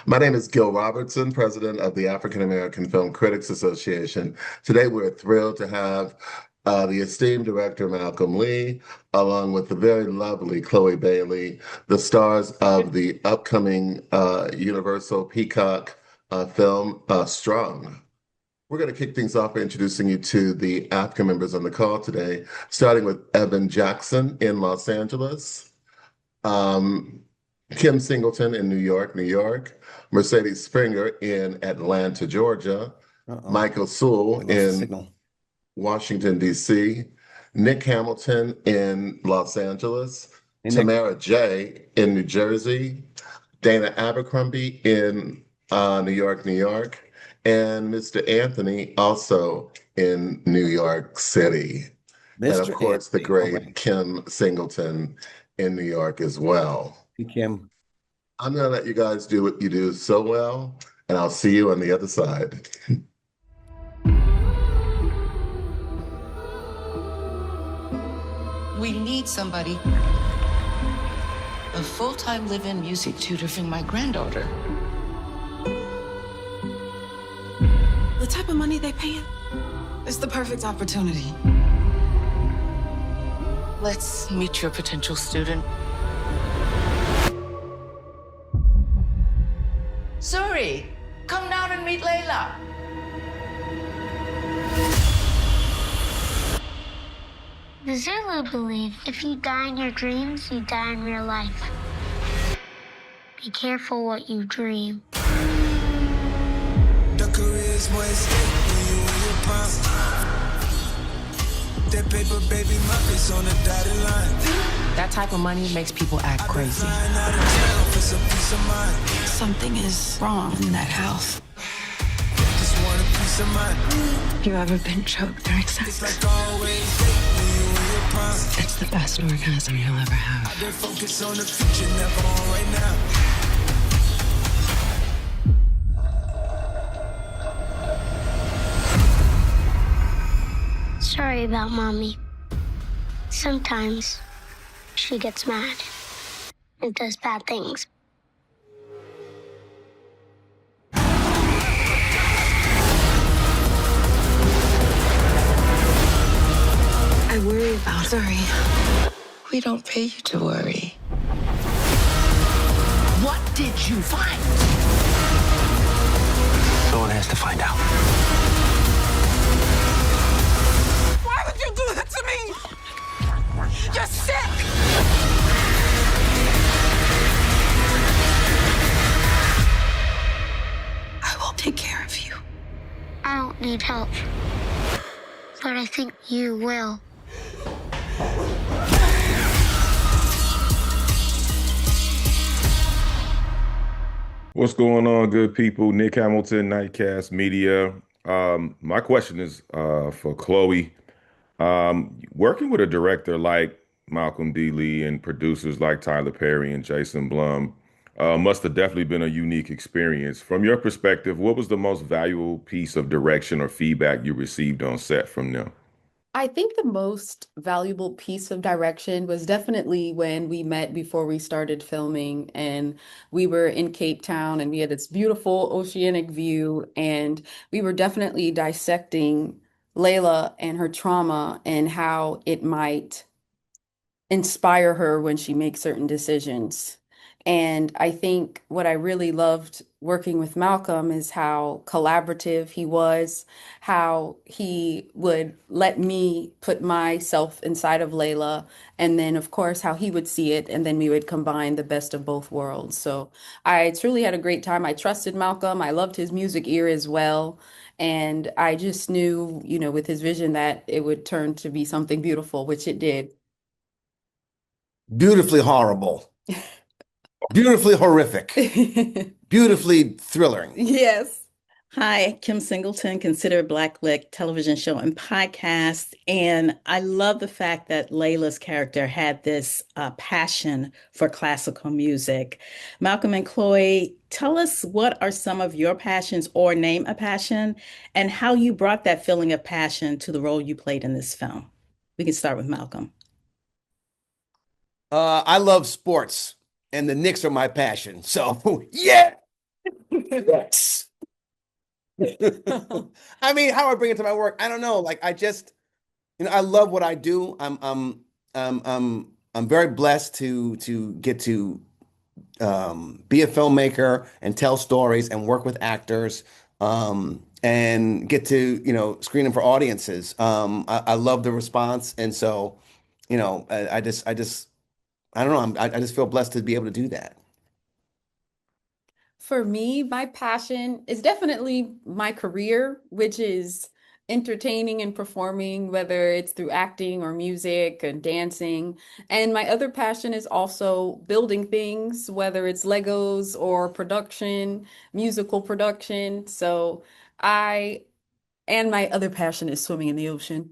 My name is Gil Robertson, president of the African American Film Critics Association. Today, we're thrilled to have the esteemed director Malcolm Lee, along with the very lovely Chloe Bailey, the stars of the upcoming Universal Peacock film Strung. We're going to kick things off by introducing you to the AAFCA members on the call today, starting with Evan Jackson in Los Angeles. Kim Singleton in New York, New York. Mercedes Springer in Atlanta, Georgia. Michael Sewell in Washington, D.C. Nick Hamilton in Los Angeles. Tamara J. in New Jersey. Dana Abercrombie in New York, New York. And Mr. Anthony also in New York City. And of course, the great Kim Singleton in New York as well. Hey, Kim. I'm going to let you guys do what you do so well, and I'll see you on the other side. We need somebody, a full-time live-in music tutor for my granddaughter. The type of money they paying, it's the perfect opportunity. Let's meet your potential student. Suri, come down and meet Layla. The Zulu believe if you die in your dreams, you die in real life. Be careful what you dream. The career's more escape when you in your prime. That paper baby, my face on the dotted line. That type of money makes people act crazy. Something is wrong in that house. Just want a piece of mind. You ever been choked during sex? It's like always when you in your prime. It's the best orgasm you'll ever have. I've been focused on the future, never on right now. Sorry about Mommy. Sometimes she gets mad and does bad things. I worry about Suri. We don't pay you to worry. What did you find? Someone has to find out. Why would you do that to me? You're sick! I will take care of you. I don't need help, but I think you will. What's going on, good people? Nick Hamilton, Nightcast Media. My question is for Chloe. Working with a director like Malcolm D. Lee and producers like Tyler Perry and Jason Blum must have definitely been a unique experience. From your perspective, what was the most valuable piece of direction or feedback you received on set from them? I think the most valuable piece of direction was definitely when we met before we started filming, and we were in Cape Town and we had this beautiful oceanic view, and we were definitely dissecting Layla and her trauma and how it might inspire her when she makes certain decisions. And I think what I really loved working with Malcolm is how collaborative he was, how he would let me put myself inside of Layla, and then, of course, how he would see it, and then we would combine the best of both worlds. So I truly had a great time. I trusted Malcolm. I loved his music ear as well. And I just knew, with his vision that it would turn to be something beautiful, which it did. Beautifully horrible. Beautifully horrific. Beautifully thrilling. Yes. Hi, Kim Singleton, considered Black Lit television show and podcast. And I love the fact that Layla's character had this passion for classical music. Malcolm and Chloe, tell us what are some of your passions, or name a passion, and how you brought that feeling of passion to the role you played in this film. We can start with Malcolm. I love sports, and the Knicks are my passion. So, yeah. Yes. I mean, how I bring it to my work, I don't know. Like I just, I love what I do. I'm very blessed to get to be a filmmaker and tell stories and work with actors and get to, screen them for audiences. I love the response. And so, I don't know. I just feel blessed to be able to do that. For me, my passion is definitely my career, which is entertaining and performing, whether it's through acting or music and dancing. And my other passion is also building things, whether it's Legos or production, musical production. So I, and my other passion is swimming in the ocean.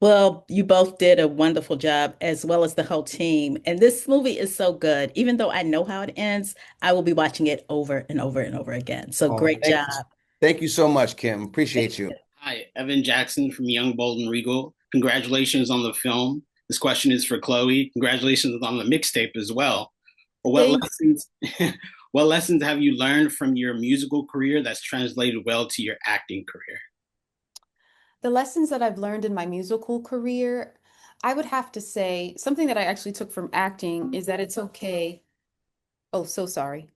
Well, you both did a wonderful job, as well as the whole team. And this movie is so good. Even though I know how it ends, I will be watching it over and over and over again. So Oh, great job. thank you so much, Kim. Appreciate you. Hi, Evan Jackson from Young, Bold, and Regal. Congratulations on the film. This question is for Chloe. Congratulations on the mixtape as well. What Thanks. lessons, what lessons have you learned from your musical career that's translated well to your acting career? The lessons that I've learned in my musical career, I would have to say something that I actually took from acting is that it's okay. Oh, so sorry.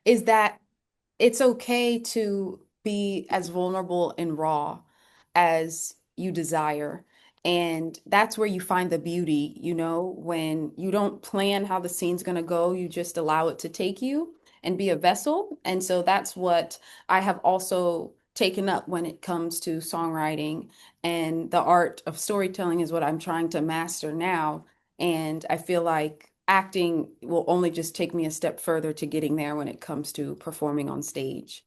Is that it's okay to be as vulnerable and raw as you desire. And that's where you find the beauty, when you don't plan how the scene's going to go, you just allow it to take you and be a vessel. And so that's what I have also taken up when it comes to songwriting, and the art of storytelling is what I'm trying to master now. And I feel like acting will only just take me a step further to getting there when it comes to performing on stage.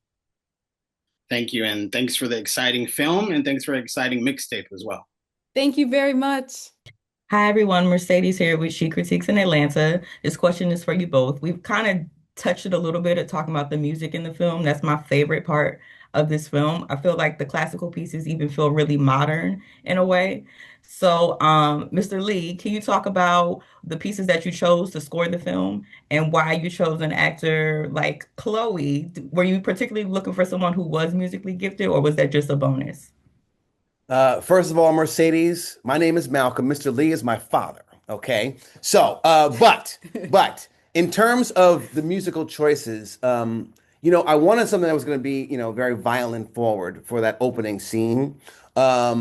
Thank you, and thanks for the exciting film, and thanks for the exciting mixtape as well. Thank you very much. Hi, everyone. Mercedes here with She Critiques in Atlanta. This question is for you both. We've kind of touched it a little bit at talking about the music in the film. That's my favorite part of this film. I feel like the classical pieces even feel really modern in a way. So, Mr. Lee, can you talk about the pieces that you chose to score the film and why you chose an actor like Chloe? Were you particularly looking for someone who was musically gifted, or was that just a bonus? First of all, Mercedes, my name is Malcolm. Mr. Lee is my father. Okay. So, but in terms of the musical choices, I wanted something that was going to be, very violent forward for that opening scene. I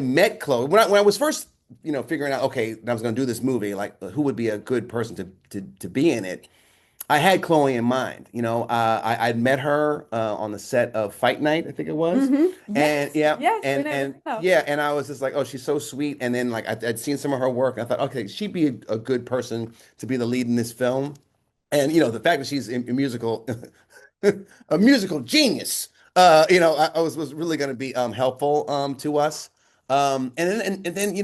met Chloe when I was first, figuring out, okay, I was going to do this movie, like who would be a good person to be in it. I had Chloe in mind. I'd met her on the set of Fight Night, I think it was. Mm-hmm. And yes, and I was just like, oh, she's so sweet. And then like I'd seen some of her work, and I thought, okay, she'd be a good person to be the lead in this film. And the fact that she's a musical, a musical genius, I was really going to be helpful to us. And then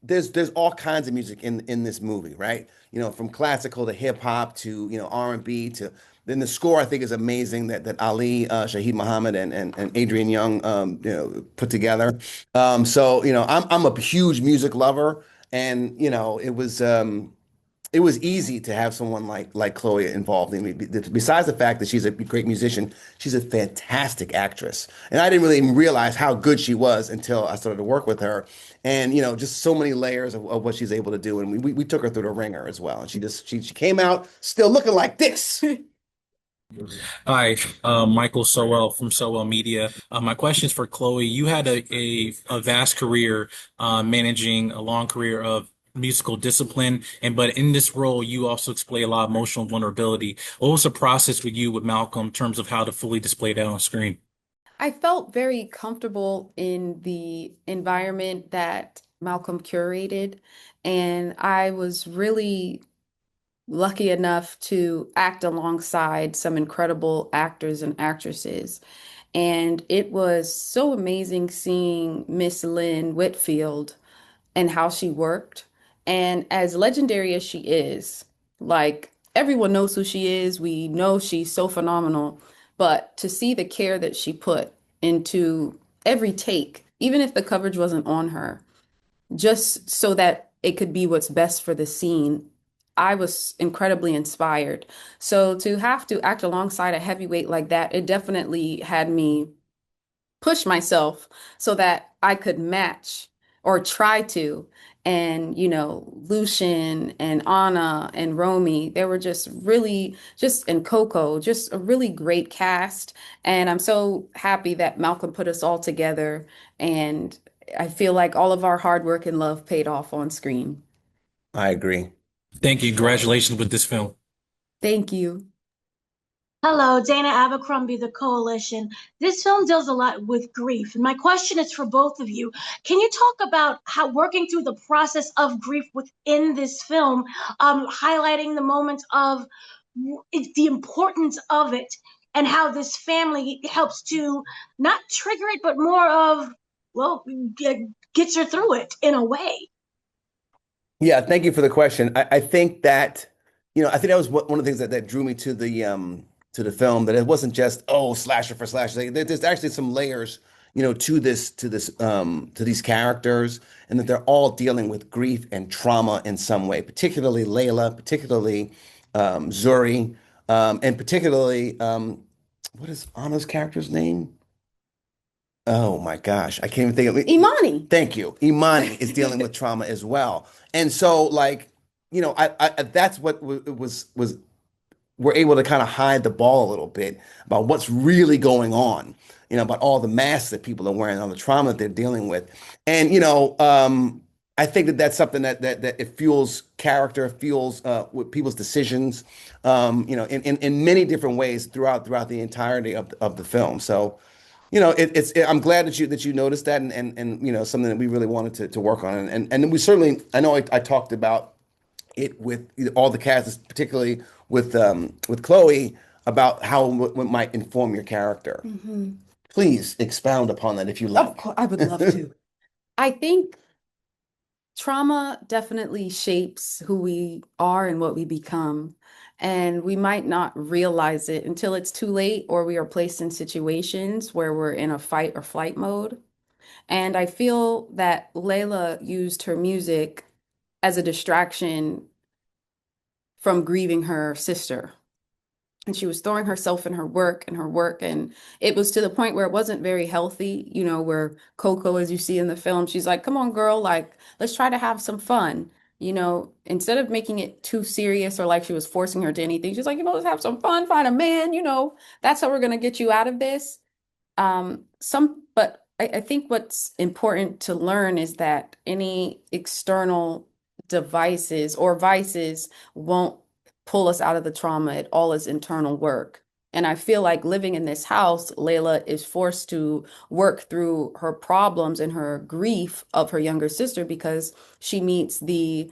there's all kinds of music in this movie, right? From classical to hip hop to R&B to then the score I think is amazing that Ali Shaheed Muhammad and Adrian Young put together. So I'm a huge music lover, and it was easy to have someone like Chloe involved in me. Besides the fact that she's a great musician, she's a fantastic actress. And I didn't really even realize how good she was until I started to work with her. And, just so many layers of what she's able to do. And we took her through the ringer as well. And she came out still looking like this. Hi, Michael Sowell from Sowell Media. My question is for Chloe. You had a vast career, managing a long career of musical discipline, but in this role, you also display a lot of emotional vulnerability. What was the process with you with Malcolm in terms of how to fully display that on screen? I felt very comfortable in the environment that Malcolm curated, and I was really lucky enough to act alongside some incredible actors and actresses. And it was so amazing seeing Miss Lynn Whitfield and how she worked. And as legendary as she is, like everyone knows who she is, we know she's so phenomenal. But to see the care that she put into every take, even if the coverage wasn't on her, just so that it could be what's best for the scene, I was incredibly inspired. So to have to act alongside a heavyweight like that, it definitely had me push myself so that I could match or try to. And, Lucian and Anna and Romy, they were just really, just, and Coco, just a really great cast. And I'm so happy that Malcolm put us all together. And I feel like all of our hard work and love paid off on screen. I agree. Thank you. Congratulations with this film. Thank you. Hello, Dana Abercrombie, The Coalition. This film deals a lot with grief. And my question is for both of you. Can you talk about how working through the process of grief within this film, highlighting the moments of the importance of it and how this family helps to not trigger it, but more of, well, gets her through it in a way? Yeah, thank you for the question. I think that, I think that was one of the things that drew me to the film, that it wasn't just, oh, slasher for slasher. There's actually some layers, to these characters, and that they're all dealing with grief and trauma in some way, particularly Layla, particularly Zuri, and particularly what is Anna's character's name? Oh my gosh, I can't even think of it. Imani. Thank you. Imani is dealing with trauma as well. And so like, I that's what it was we're able to kind of hide the ball a little bit about what's really going on, about all the masks that people are wearing, all the trauma that they're dealing with. And, I think that that's something that it fuels character, fuels with people's decisions, in many different ways throughout the entirety of the film. So, I'm glad that you noticed that, and something that we really wanted to work on, and we certainly, I know I talked about it with all the cast, particularly with Chloe, about how what might inform your character. Mm-hmm. Please expound upon that if you like. Of course, I would love to. I think trauma definitely shapes who we are and what we become. And we might not realize it until it's too late, or we are placed in situations where we're in a fight or flight mode. And I feel that Layla used her music as a distraction from grieving her sister. And she was throwing herself in her work and her work. And it was to the point where it wasn't very healthy, where Coco, as you see in the film, she's like, come on, girl, like, let's try to have some fun. Instead of making it too serious or like she was forcing her to anything, she's like, let's have some fun, find a man, that's how we're going to get you out of this. But I think what's important to learn is that any external devices or vices won't pull us out of the trauma. It all is internal work. And I feel like living in this house, Layla is forced to work through her problems and her grief of her younger sister, because she meets the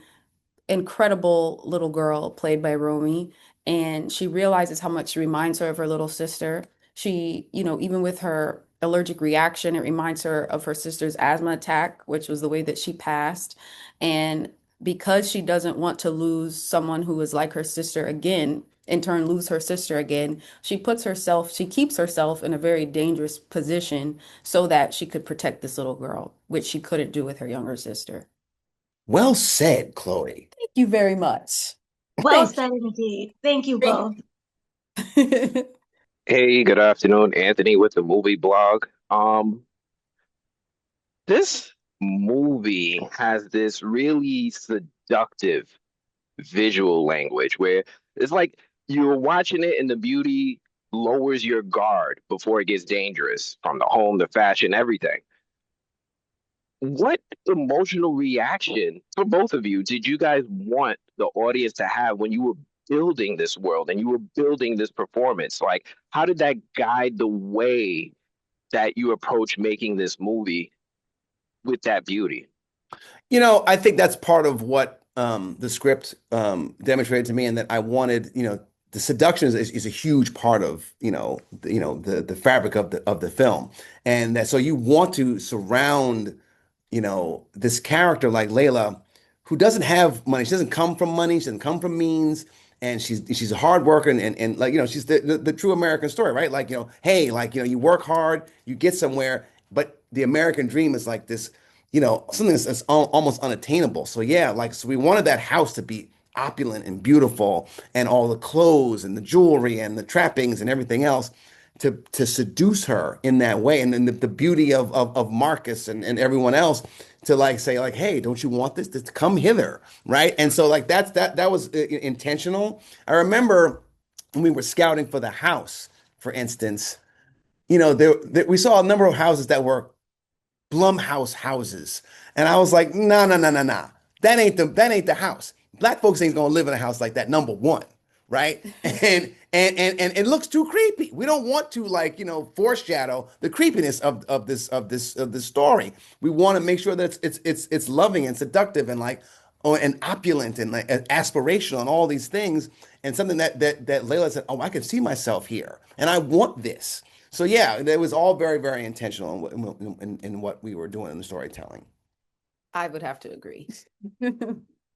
incredible little girl played by Romy, and she realizes how much she reminds her of her little sister. She, even with her allergic reaction, it reminds her of her sister's asthma attack, which was the way that she passed. And because she doesn't want to lose someone who is like her sister again, in turn lose her sister again, she keeps herself in a very dangerous position so that she could protect this little girl, which she couldn't do with her younger sister. Well said, Chloe. Thank you very much. Well said indeed. Thank you both. Hey, good afternoon. Anthony with the movie blog. This movie has this really seductive visual language where it's like you're watching it and the beauty lowers your guard before it gets dangerous, from the home, the fashion, everything. What emotional reaction for both of you did you guys want the audience to have when you were building this world and you were building this performance? Like, how did that guide the way that you approach making this movie with that beauty? I think that's part of what the script demonstrated to me, and that I wanted, the seduction is a huge part of, the fabric of the film. And that, so you want to surround, this character like Layla, who doesn't have money. She doesn't come from money. She doesn't come from means. And she's a hard worker, and like, she's the true American story, right? Like, hey, like, you work hard, you get somewhere, but the American dream is like this, something that's almost unattainable. So yeah, like, so we wanted that house to be opulent and beautiful, and all the clothes and the jewelry and the trappings and everything else to seduce her in that way. And then the beauty of Marcus and everyone else to like say like, hey, don't you want this? Just come hither, right? And so like that was intentional. I remember when we were scouting for the house, for instance, we saw a number of houses that were Blumhouse houses. And I was like, no, no, no, no, no. That ain't the house. Black folks ain't gonna live in a house like that, number one. Right. And it looks too creepy. We don't want to like, foreshadow the creepiness of this story. We want to make sure that it's loving and seductive and like and opulent and like aspirational and all these things. And something that Layla said, oh, I can see myself here and I want this. So yeah, it was all very, very intentional in what we were doing in the storytelling. I would have to agree.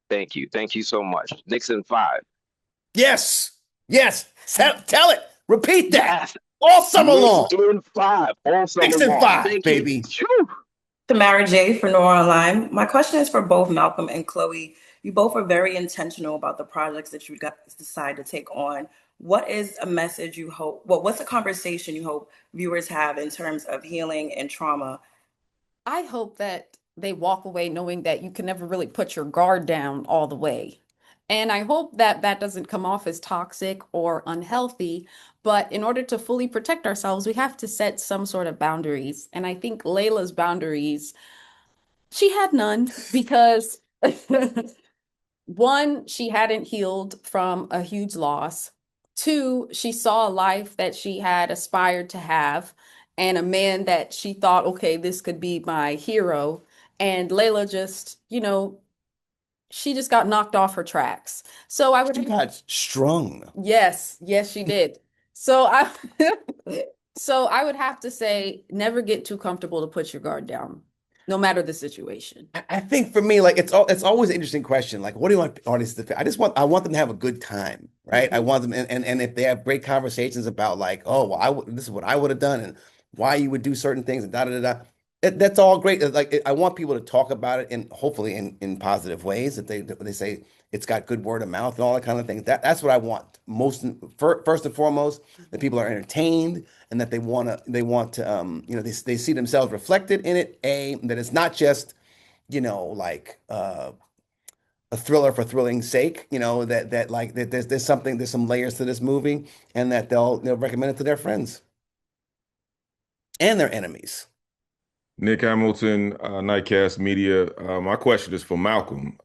Thank you. Thank you so much. Nixon 5. Yes. Yes. Tell it. Repeat that. Yes. All summer long. Nixon 5. All summer Nixon long. 5, Thank baby. You. Tamara J. for Nora Online. My question is for both Malcolm and Chloe. You both are very intentional about the projects that you decide to take on. What is a message you hope, what's a conversation you hope viewers have in terms of healing and trauma? I hope that they walk away knowing that you can never really put your guard down all the way. And I hope that that doesn't come off as toxic or unhealthy. But in order to fully protect ourselves, we have to set some sort of boundaries. And I think Layla's boundaries, she had none because one, she hadn't healed from a huge loss. Two, she saw a life that she had aspired to have and a man that she thought, okay, this could be my hero. And Layla just, she just got knocked off her tracks. So I would She got strung. Yes, she did. So I would have to say never get too comfortable to put your guard down, no matter the situation. I think for me, like it's always an interesting question. Like, what do you want artists to feel? I want them to have a good time, right? I want them and if they have great conversations about like, oh, well, this is what I would have done and why you would do certain things and da da da da. That's all great. Like I want people to talk about it and hopefully in positive ways that they say it's got good word of mouth and all that kind of thing. That's what I want first and foremost, that people are entertained and that they see themselves reflected in it. That it's not just like a thriller for thrilling's sake. That there's some layers to this movie and that they'll recommend it to their friends and their enemies. Nick Hamilton, Nightcast Media. My question is for Malcolm.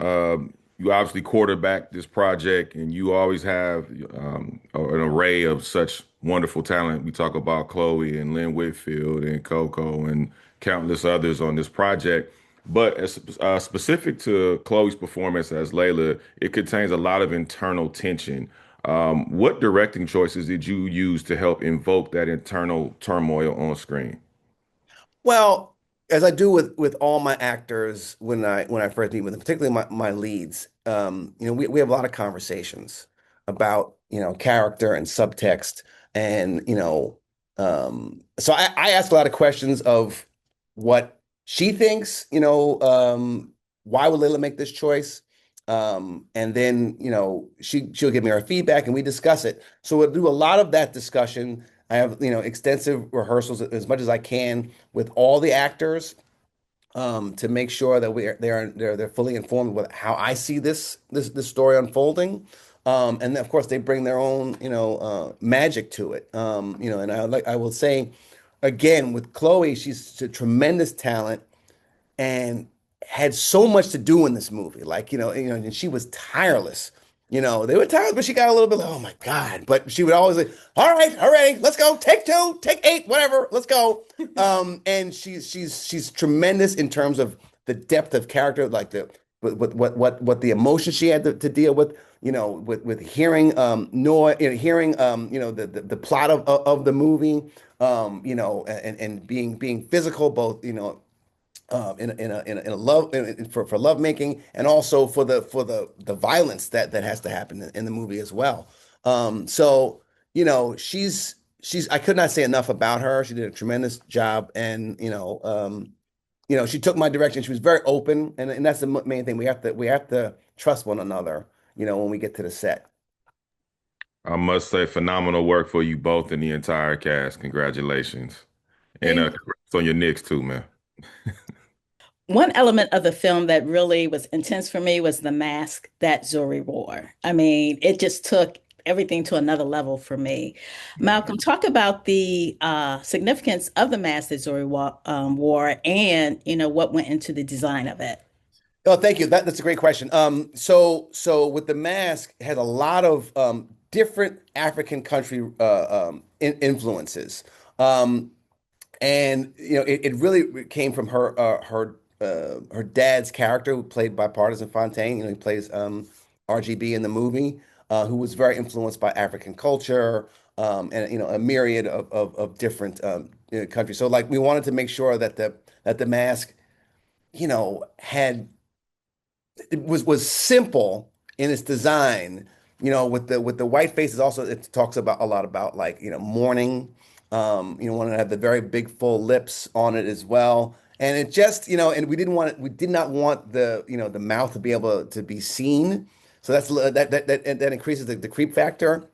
You obviously quarterback this project, and you always have an array of such wonderful talent. We talk about Chloe and Lynn Whitfield and Coco and countless others on this project. But as specific to Chloe's performance as Layla, it contains a lot of internal tension. What directing choices did you use to help invoke that internal turmoil on screen? Well, as I do with all my actors when I first meet with them, particularly my leads, we have a lot of conversations about character and subtext, and so I ask a lot of questions of what she thinks, why would Layla make this choice, and then she'll give me her feedback and we discuss it. So we'll do a lot of that discussion. I have, extensive rehearsals as much as I can with all the actors to make sure that they're fully informed with how I see this story unfolding. And then of course they bring their own, magic to it. And I will say again with Chloe, she's a tremendous talent and had so much to do in this movie. Like, and she was tireless. They were tired, but she got a little bit like, oh my God. But she would always like, all right, let's go. Take 2, take 8, whatever, let's go. And she's tremendous in terms of the depth of character, like what the emotions she had to deal with, with hearing Noah, hearing the plot of the movie, and being physical, both, in a love for lovemaking and also for the violence that has to happen in the movie as well. So she's I could not say enough about her. She did a tremendous job, and she took my direction. She was very open, and that's the main thing. We have to trust one another. when we get to the set. I must say, phenomenal work for you both and the entire cast. Congratulations. And congrats on your Knicks too, man. One element of the film that really was intense for me was the mask that Zuri wore. I mean, it just took everything to another level for me. Malcolm, talk about the significance of the mask that Zuri wore and, what went into the design of it. Oh, thank you. That's a great question. So with the mask, it had a lot of different African country influences, and it really came from her dad's character, who played by Partisan Fontaine. He plays RGB in the movie, who was very influenced by African culture, and a myriad of different countries. So like we wanted to make sure that the mask, had it was simple in its design. With the white faces, also it talks about a lot about like mourning. Want to have the very big full lips on it as well. And it just, and we did not want the mouth to be able to be seen. So that increases the creep factor,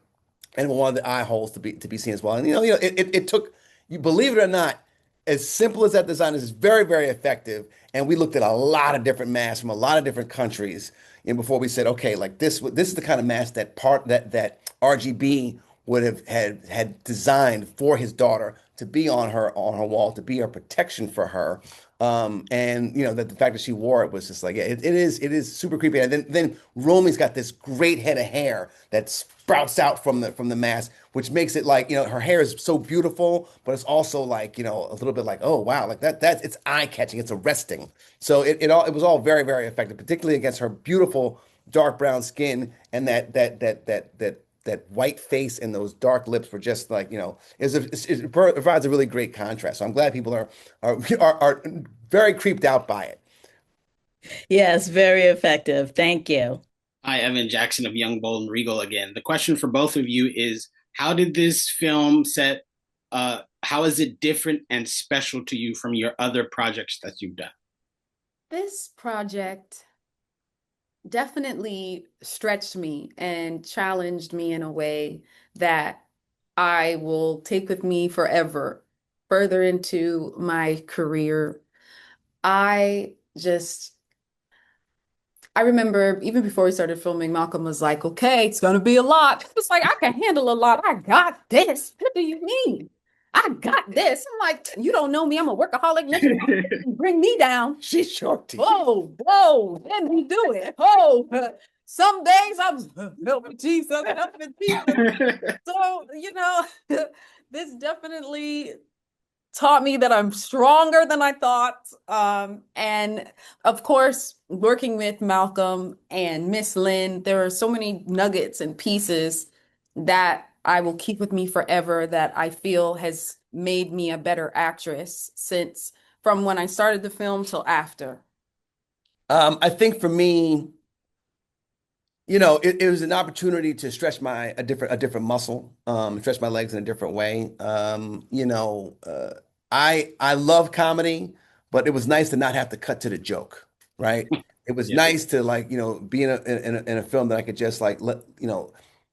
and we wanted the eye holes to be seen as well. And it took, you believe it or not, as simple as that design is, it's very, very effective. And we looked at a lot of different masks from a lot of different countries, and before we said, okay, like this is the kind of mask that RGB would have had designed for his daughter to be on her wall, to be a protection for her. And that the fact that she wore it was just like, yeah, it is super creepy. And then Romy's got this great head of hair that sprouts out from the mask, which makes it like, her hair is so beautiful, but it's also like, a little bit like, oh wow, like that's it's eye catching, it's arresting. So it was all very, very effective, particularly against her beautiful dark brown skin, and that white face and those dark lips were just like, it provides a really great contrast. So I'm glad people are very creeped out by it. Yes, very effective. Thank you. Hi, Evan Jackson of Young, Bold, and Regal again. The question for both of you is, how did this film set, how is it different and special to you from your other projects that you've done? This project definitely stretched me and challenged me in a way that I will take with me forever, further into my career. I remember even before we started filming, Malcolm was like, okay, it's gonna be a lot. It's like, I can handle a lot. I got this. What do you mean? I got this. I'm like, you don't know me. I'm a workaholic. Let you bring me down. She's short. Whoa, let me do it. Oh, some days I'm help me Jesus, help me Jesus. So, this definitely taught me that I'm stronger than I thought. And of course, working with Malcolm and Miss Lynn, there are so many nuggets and pieces that I will keep with me forever, that I feel has made me a better actress from when I started the film till after. I think for me, it was an opportunity to stretch a different muscle, stretch my legs in a different way. I love comedy, but it was nice to not have to cut to the joke, right? It was nice to be in a film that I could just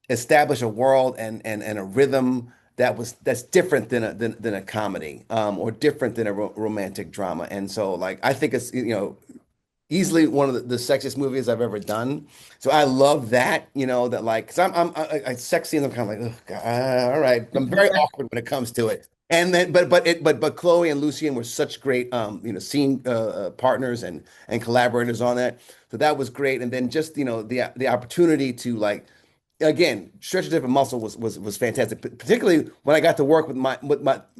establish a world and a rhythm that's different than a comedy, or different than a romantic drama. And so I think it's easily one of the sexiest movies I've ever done. So I love that, because I'm sexy, and I'm kind of like, oh God, all right. I'm very awkward when it comes to it. And then, but Chloe and Lucien were such great, scene partners and collaborators on that. So that was great. And then just the opportunity to again, stretch a different muscle was fantastic. Particularly when I got to work with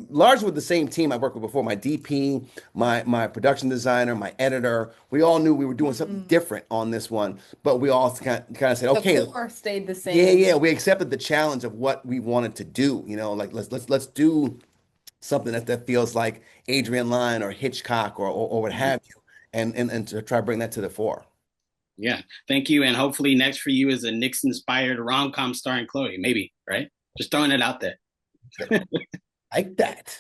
largely with the same team I worked with before. My DP, my production designer, my editor. We all knew we were doing something different on this one, but we all kind of said, okay, the core stayed the same. Yeah. We accepted the challenge of what we wanted to do. Let's do something that feels like Adrian Lyne or Hitchcock or what have you, and to try to bring that to the fore. Yeah, thank you. And hopefully next for you is a Knicks-inspired rom-com starring Chloe, maybe, right? Just throwing it out there. Like that.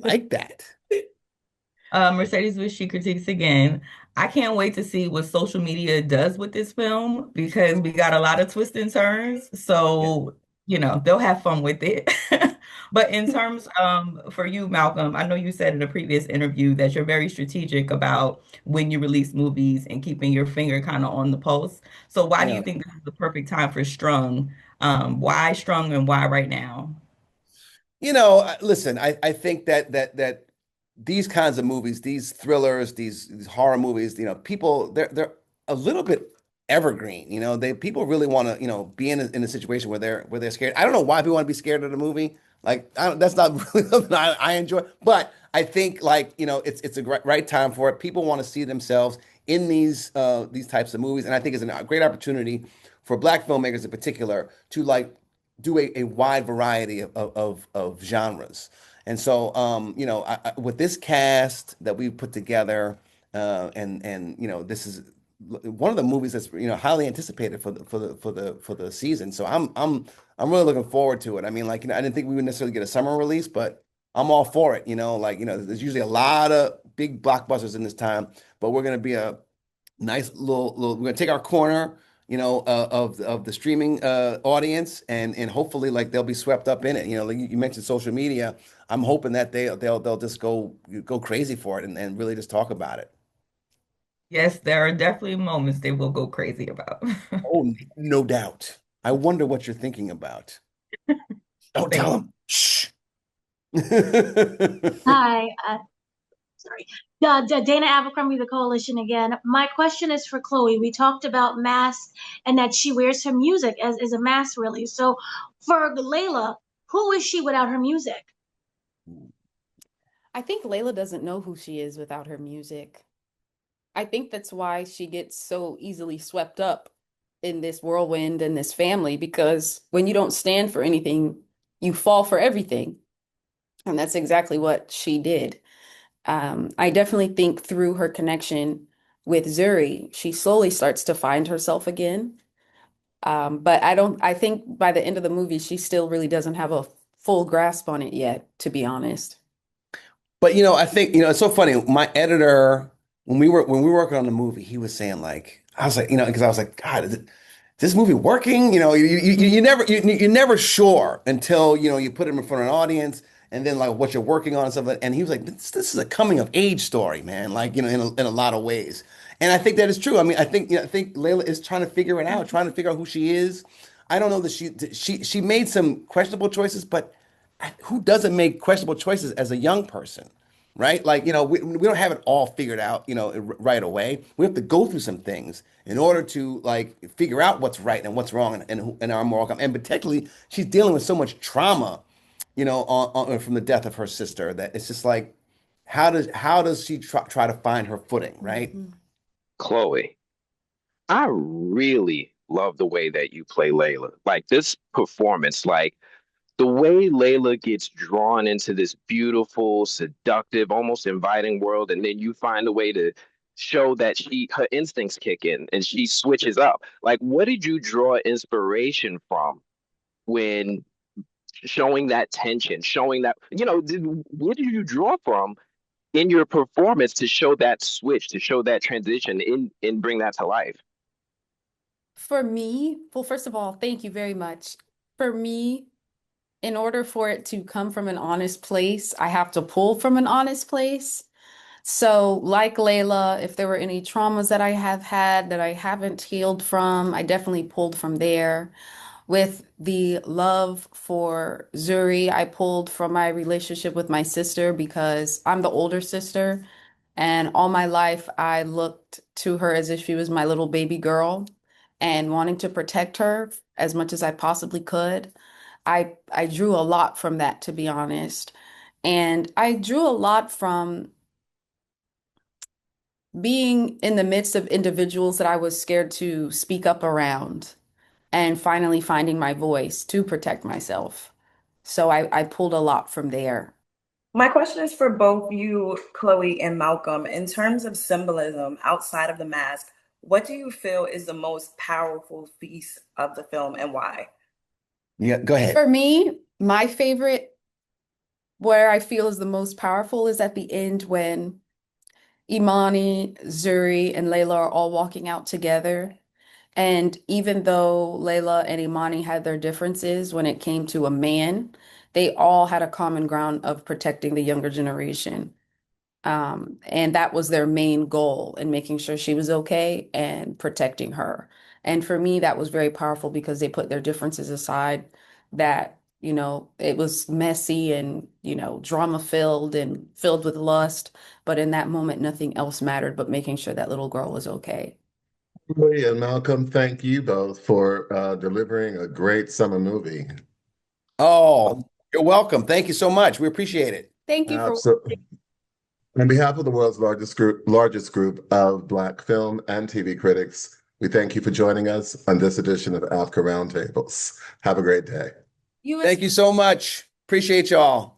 Like that. Mercedes with She Critiques again. I can't wait to see what social media does with this film because we got a lot of twists and turns. So, they'll have fun with it. But in terms for you, Malcolm, I know you said in a previous interview that you're very strategic about when you release movies and keeping your finger kind of on the pulse. So why do you think this is the perfect time for Strung? Why Strung and why right now? Listen, I think that these kinds of movies, these thrillers, these horror movies, people they're a little bit evergreen. People really want to, be in a situation where they're scared. I don't know why people want to be scared of the movie. Like that's not really something I enjoy. But I think it's a right time for it. People want to see themselves in these types of movies, and I think it's a great opportunity for Black filmmakers in particular to do a wide variety of genres. And so, with this cast that we put together, and this is one of the movies that's highly anticipated for the season. So I'm really looking forward to it. I mean, I didn't think we would necessarily get a summer release, but I'm all for it. There's usually a lot of big blockbusters in this time, but we're gonna be a nice little. We're gonna take our corner of the streaming audience, and hopefully they'll be swept up in it. Like you mentioned social media. I'm hoping that they'll just go crazy for it and really just talk about it. Yes, there are definitely moments they will go crazy about. Oh, no doubt. I wonder what you're thinking about. Don't tell them. Shh. Hi, sorry. Dana Abercrombie, the Coalition again. My question is for Chloe. We talked about masks and that she wears her music as a mask, really. So for Layla, who is she without her music? I think Layla doesn't know who she is without her music. I think that's why she gets so easily swept up in this whirlwind and this family, because when you don't stand for anything, you fall for everything. And that's exactly what she did. I definitely think through her connection with Zuri, she slowly starts to find herself again. But I think by the end of the movie, she still really doesn't have a full grasp on it yet, to be honest. But I think it's so funny. My editor, when we were working on the movie, he was saying I was like, because I was like, God, is this movie working? You're never sure until you put it in front of an audience, and then what you're working on and stuff. And he was like, this is a coming of age story, man. In a lot of ways. And I think that is true. I mean, I think Layla is trying to figure it out, trying to figure out who she is. I don't know that she made some questionable choices, but who doesn't make questionable choices as a young person, right? We don't have it all figured out, right away. We have to go through some things in order to figure out what's right and what's wrong and our moral compass. And particularly, she's dealing with so much trauma, from the death of her sister, that it's just how does she try to find her footing, right? Chloe, I really love the way that you play Layla. Like this performance, the way Layla gets drawn into this beautiful, seductive, almost inviting world, and then you find a way to show that her instincts kick in and she switches up. What did you draw inspiration from when showing that tension, showing that, what did you draw from in your performance to show that switch, to show that transition and bring that to life? For me, well, first of all, thank you very much. For me, in order for it to come from an honest place, I have to pull from an honest place. So, like Layla, if there were any traumas that I have had that I haven't healed from, I definitely pulled from there. With the love for Zuri, I pulled from my relationship with my sister because I'm the older sister. And all my life, I looked to her as if she was my little baby girl and wanting to protect her as much as I possibly could. I drew a lot from that, to be honest. And I drew a lot from being in the midst of individuals that I was scared to speak up around and finally finding my voice to protect myself. So I pulled a lot from there. My question is for both you, Chloe and Malcolm. In terms of symbolism outside of the mask, what do you feel is the most powerful piece of the film and why? Yeah, go ahead. For me, my favorite, where I feel is the most powerful, is at the end when Imani, Zuri, and Layla are all walking out together. And even though Layla and Imani had their differences when it came to a man, they all had a common ground of protecting the younger generation. And that was their main goal in making sure she was okay and protecting her. And for me, that was very powerful because they put their differences aside, that, it was messy and, drama filled and filled with lust. But in that moment, nothing else mattered but making sure that little girl was okay. Lee and Malcolm, thank you both for delivering a great summer movie. Oh, you're welcome. Thank you so much. We appreciate it. Thank you for Absolutely. On behalf of the world's largest group of Black film and TV critics, we thank you for joining us on this edition of AAFCA Roundtables. Have a great day. Thank you so much. Appreciate y'all.